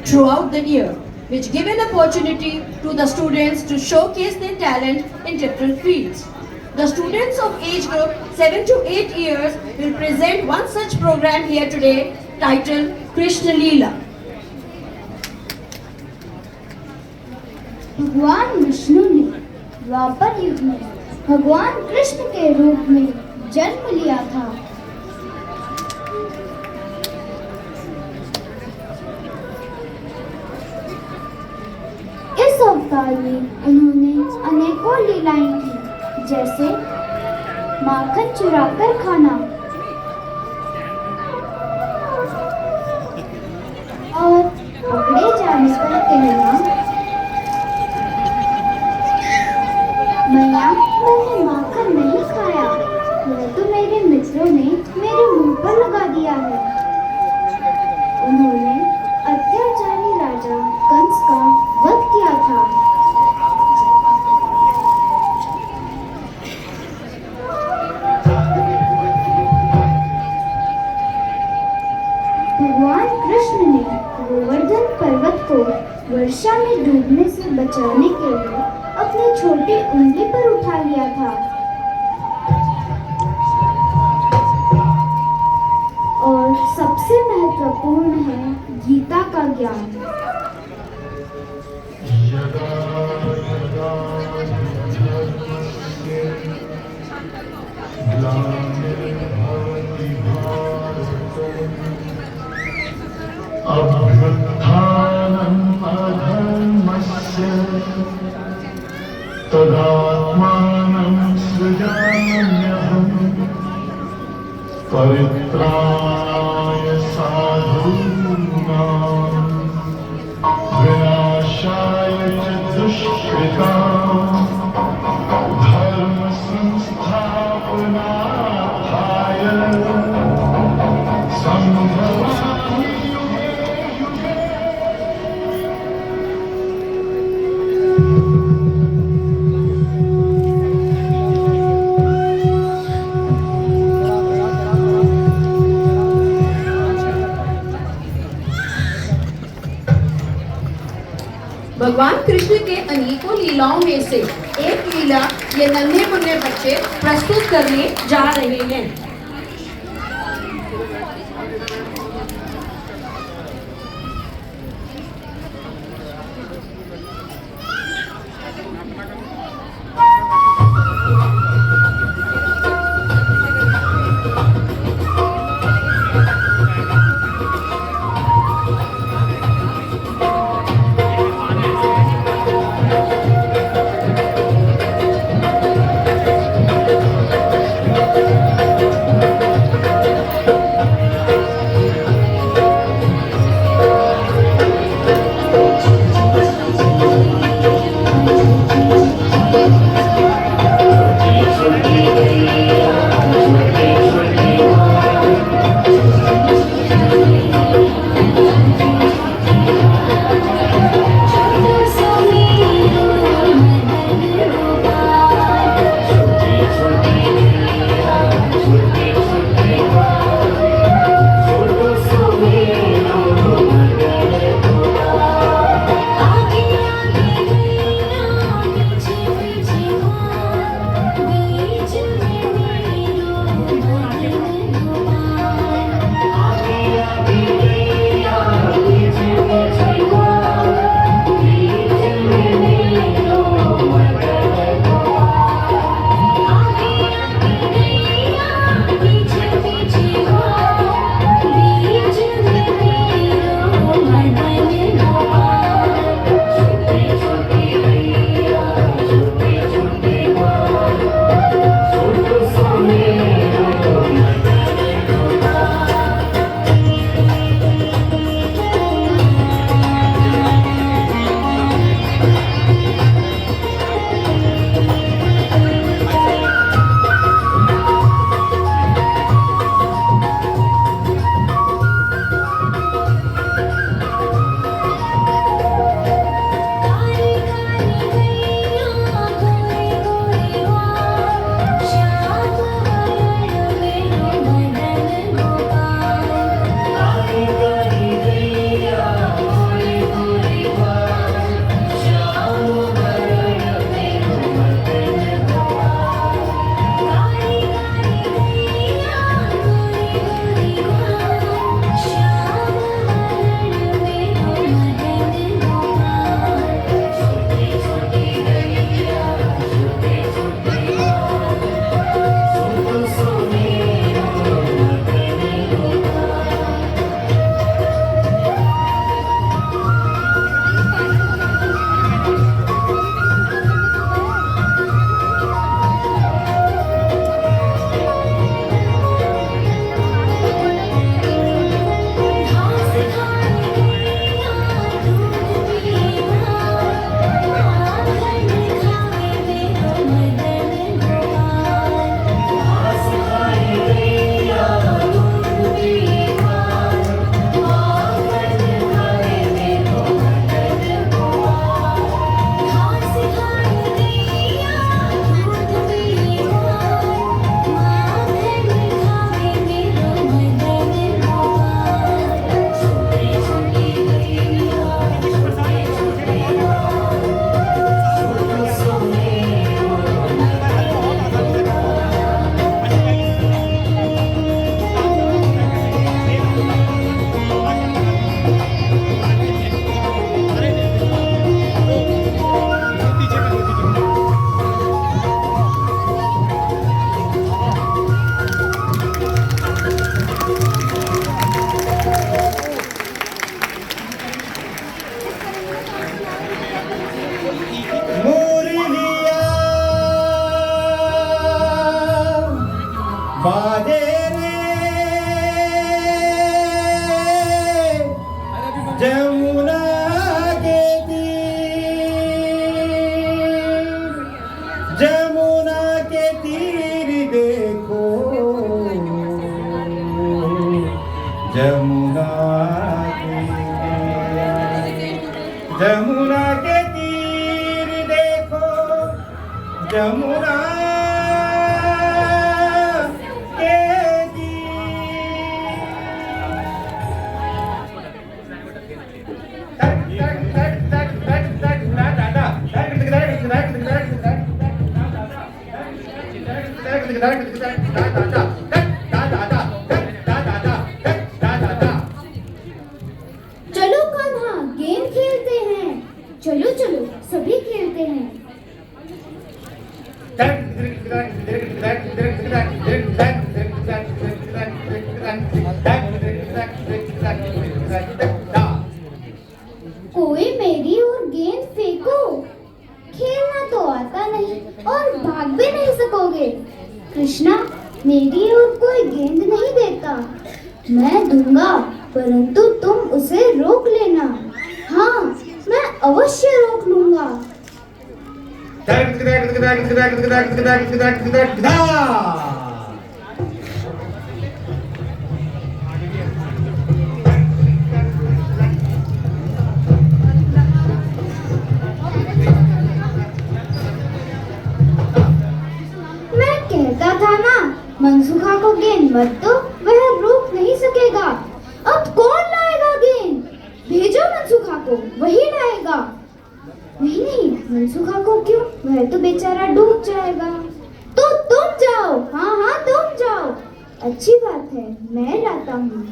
throughout the year, which give an opportunity to the students to showcase their talent in different fields. The students of age group 7 to 8 years will present one such program here today titled Krishna Leela. भगवान विष्णु ने द्वापर युग में भगवान कृष्ण के रूप में जन्म लिया था। इस अवतार में उन्होंने अनेकों लीलाएं की, जैसे माखन चुराकर खाना और पकड़े जाने पर कहना, मैया मैंने माखन नहीं खाया, यह तो मेरे मित्रों ने मेरे मुंह पर लगा दिया है। उन्होंने अत्याचारी राजा कंस का वध किया था। भगवान कृष्ण ने गोवर्धन पर्वत को वर्षा में डूबने से बचाने के लिए अपनी छोटी उंगली पर उठा लिया था और सबसे महत्वपूर्ण है गीता का ज्ञान। तदात्मानं सृजाम्यहम् परित्राय साधूनां विनाशाय च दुष्कृतां धर्म संस्थापनार्थाय संभवामि युगे युगे। भगवान कृष्ण के अनेकों लीलाओं में से एक लीला ये नन्हे मुन्ने बच्चे प्रस्तुत करने जा रहे हैं। जमुना के तीर देखो, जमुना के चलो कान्हा गेम खेलते हैं। चलो चलो सभी खेलते हैं। कोई मेरी ओर गेंद फेंको। खेलना तो आता नहीं और भाग भी नहीं सकोगे। कृष्णा, मेरी ओर कोई गेंद नहीं देता। मैं दूंगा, परंतु तुम उसे रोक लेना। हाँ, मैं अवश्य रोक लूंगा। मैं कहता था ना, मनसुखा को गेंद मत दो, वह रोक नहीं सकेगा। अब कौन लाएगा गेंद? भेजो मनसुखा को, वही लाएगा। नहीं, मनसुखा को क्यों? वह तो बेचारा डूब जाएगा। तो तुम जाओ। हाँ हाँ, तुम जाओ। अच्छी बात है, मैं लाता हूँ।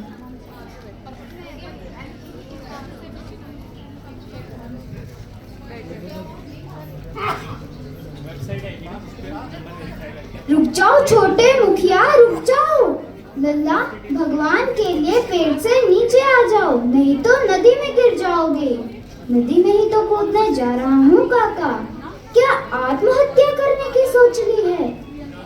रुक जाओ छोटे मुखिया, रुक जाओ। लल्ला, भगवान के लिए पेड़ से नीचे आ जाओ, नहीं तो नदी में गिर जाओगे। नदी में ही तो कूदने जा रहा हूँ काका। क्या आत्महत्या करने की सोच ली है?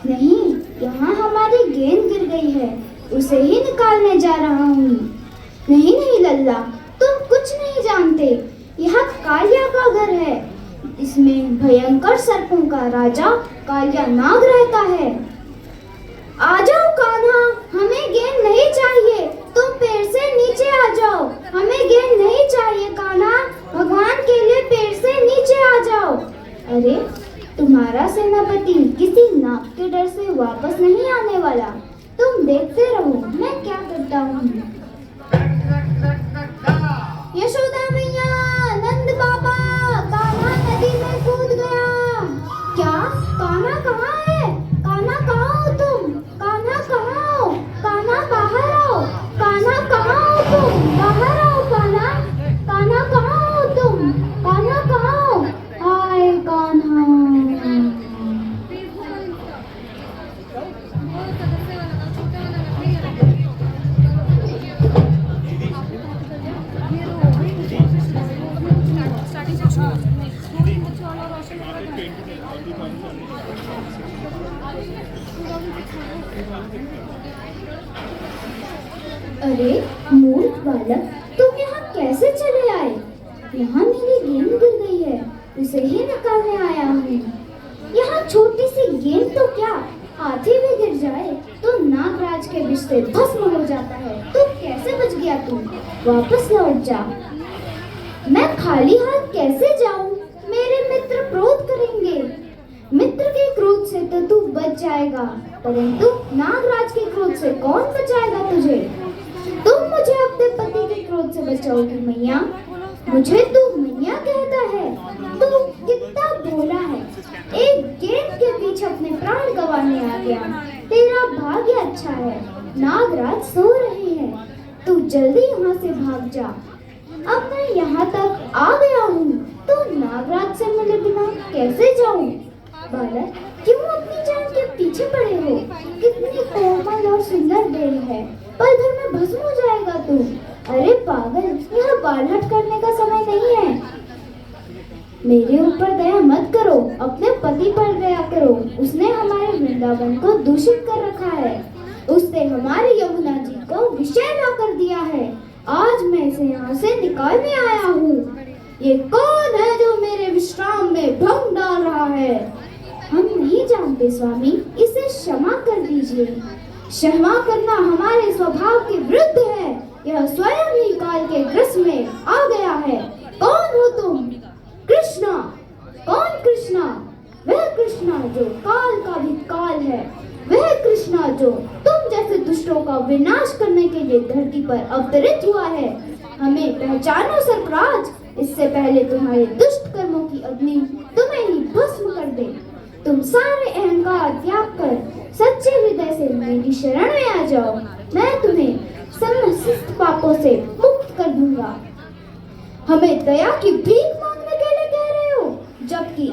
नहीं, यहाँ हमारी गेंद गिर गई है, उसे ही निकालने जा रहा हूँ। नहीं नहीं लल्ला, तुम कुछ नहीं जानते। यहाँ कालिया का घर है। इसमें भयंकर सर्पों का राजा कालिया नाग रहता है। आ जाओ कान्हा, हमें गेंद नहीं चाहिए। तुम पेड़ से नीचे आ जाओ। हमें गेंद नहीं चाहिए कान्हा, भगवान के लिए पेड़ से नीचे आ जाओ। अरे, तुम्हारा सेनापति किसी नाग के डर से वापस नहीं आने वाला। तुम देखते रहो मैं क्या करता हूँ। यशोदा मैया, नंद बाबा, कान्हा नदी में कूद गया। क्या? कान्हा कहाँ है? कान्हा कहाँ हो तुम? कान्हा कहाँ हो? कान्हा बाहर आओ। कान्हा कहाँ हो तुम? बाहर आओ कान्हा। कान्हा कहाँ हो तुम? कान्हा कहाँ हो? हाय कान्हा। अरे मूर्ख बालक, तुम यहाँ कैसे चले आए? यहाँ मेरी गेंद गिर गई है, उसे ही निकालने आया हूँ। यहाँ छोटी सी गेंद तो क्या, हाथी भी गिर जाए तो नागराज के विष से भस्म हो जाता है। तुम कैसे बच गया? तुम वापस लौट जा। मैं खाली हाथ कैसे जाऊँ? मेरे मित्र क्रोध करेंगे। मित्र के क्रोध से तो तू बच जाएगा, परंतु नागराज के क्रोध से कौन बचाएगा तुझे? तुम मुझे अपने पति के क्रोध से बचाओगी मैया? मुझे तू मैया कहता है? तू कितना भोला है। एक गेंद के पीछे अपने प्राण गंवाने आ गया। तेरा भाग्य अच्छा है, नागराज सो रहे हैं। तू जल्दी यहाँ से भाग जा। अब मैं यहाँ तक आ गया हूँ, तो नागराज से मिले बिना कैसे जाऊँ? बालक, क्यों अपनी जान के पीछे पड़े हो? कितनी कोमल और सुंदर देह है, पल भर में भस्म हो जाएगा तू। अरे पागल, यह बालहट करने का समय नहीं है। मेरे ऊपर दया मत करो, अपने पति पर दया करो। उसने हमारे वृंदावन को दूषित कर रखा है। उसने हमारी यमुना जी को विषय ला कर दिया है। आज मैं इसे यहाँ से निकालने आया हूँ। ये कौन है जो मेरे विश्राम में भंग डाल रहा है? हम नहीं जानते स्वामी, इसे क्षमा कर दीजिए। क्षमा करना हमारे स्वभाव के विरुद्ध है। यह स्वयं ही काल के ग्रस में आ गया है। कौन हो तुम? पर अवतरित हुआ है। हमें पहचानो सरफराज, इससे पहले तुम्हारे दुष्ट कर्मों की अग्नि तुम्हें ही भस्म कर दे। तुम सारे अहंकार त्याग कर सच्चे हृदय से मेरी शरण में आ जाओ। मैं तुम्हें समस्त पापों से मुक्त कर दूंगा। हमें दया की भीख मांगने के लिए कह रहे हो, जबकि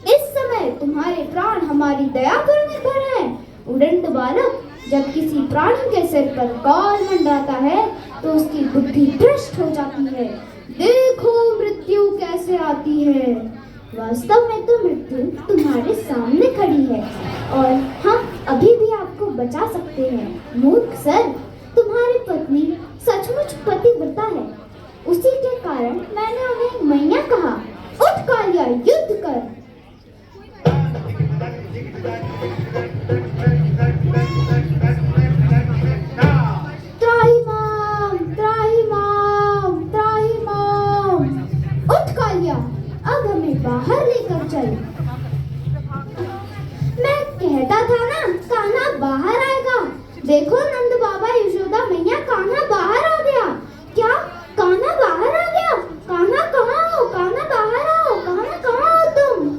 इस समय तुम्हारे प्राण हमारी दया पर निर्भर हैं। उड़ंत बालक, जब किसी प्राणी के सिर पर काल मंडराता है तो उसकी बुद्धि भ्रष्ट हो जाती है। देखो मृत्यु कैसे आती है। वास्तव में तो मृत्यु तुम्हारे सामने खड़ी है और हम अभी भी आपको बचा सकते हैं। मूर्ख सर, तुम्हारी पत्नी सचमुच पतिव्रता है। उसी के कारण मैंने उन्हें मैया कहा। उठ कालिया, युद्ध कर। त्राहिमाम, त्राहिमाम, त्राहिमाम। उठ कालिया, अब हमें बाहर लेकर चल। मैं कहता था ना, कान्हा बाहर आएगा। देखो नंद बाबा, यशोदा मैया, कान्हा बाहर आ गया। क्या कान्हा बाहर आ गया? कान्हा कहाँ हो? कान्हा बाहर आओ। कान्हा कहाँ हो तुम?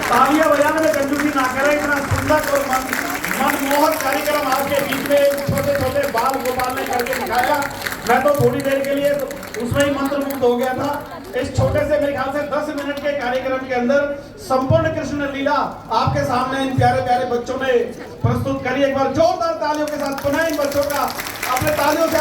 तालियां बजाने में कंजूसी ना करें। इतना सुंदर और मनमोहक कार्यक्रम आपके बीच में छोटे छोटे बाल गोपाल ने करके दिखाया। मैं तो थोड़ी देर के लिए तो उसमें ही मंत्रमुग्ध हो गया था। इस छोटे से मेरे ख्याल से 10 मिनट के कार्यक्रम के अंदर संपूर्ण कृष्ण लीला आपके सामने इन प्यारे प्यारे बच्चों ने प्रस्तुत करी। एक बार जोरदार तालियों के साथ पुनः इन बच्चों का अपने तालियों से